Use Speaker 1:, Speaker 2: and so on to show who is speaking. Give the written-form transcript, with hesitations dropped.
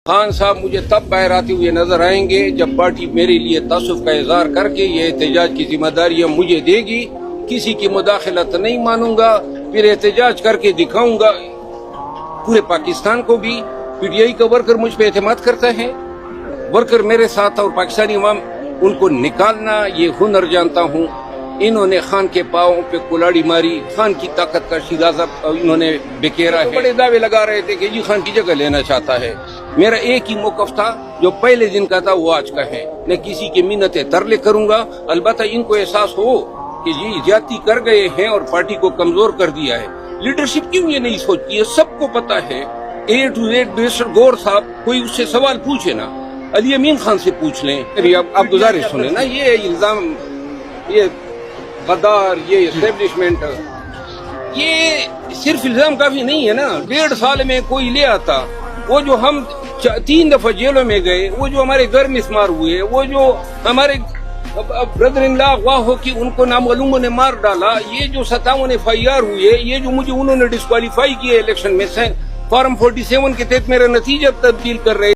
Speaker 1: خان صاحب مجھے تب باہر آتے ہوئے نظر آئیں گے جب پارٹی میرے لیے تعصب کا اظہار کر کے یہ احتجاج کی ذمہ داریاں مجھے دے گی. کسی کی مداخلت نہیں مانوں گا. پھر احتجاج کر کے دکھاؤں گا پورے پاکستان کو بھی پی ٹی آئی کا ورکر مجھ پہ اعتماد کرتا ہے. ورکر میرے ساتھ اور پاکستانی عوام ان کو نکالنا یہ ہنر جانتا ہوں. انہوں نے خان کے پاؤں پہ کلاڑی ماری. خان کی طاقت کا شیرازہ انہوں نے بکھیرا ہے. بڑے دعوے لگا رہے تھے کہ جی خان کی جگہ لینا چاہتا ہے. میرا ایک ہی موقف تھا جو پہلے دن کا تھا وہ آج کا ہے. میں کسی کی منتیں ترلے کروں گا. البتہ ان کو احساس ہو کہ جی زیادتی کر گئے ہیں اور پارٹی کو کمزور کر دیا ہے. لیڈرشپ کیوں یہ نہیں سوچتی ہے؟ سب کو پتا ہے. اے ٹو زیڈ بیسٹر گور صاحب کوئی اس سے سوال پوچھے نا. علی امین خان سے پوچھ لیں. آپ گزارش سنیں نا. یہ الزام یہ غدار یہ اسٹیبلشمنٹ یہ صرف الزام کافی نہیں ہے نا. 1.5 سال میں کوئی لے آتا. وہ جو ہم 3 دفعہ جیلوں میں گئے, وہ جو ہمارے گھر مسمار ہوئے, وہ جو ہمارے بردر ان لا اغوا ہو کہ ان کو نامعلوموں نے مار ڈالا, یہ جو 57 FIR ہوئے, یہ جو مجھے انہوں نے ڈسکوالیفائی کیے الیکشن میں فارم 47 کے تحت میرا نتیجہ تبدیل کر رہے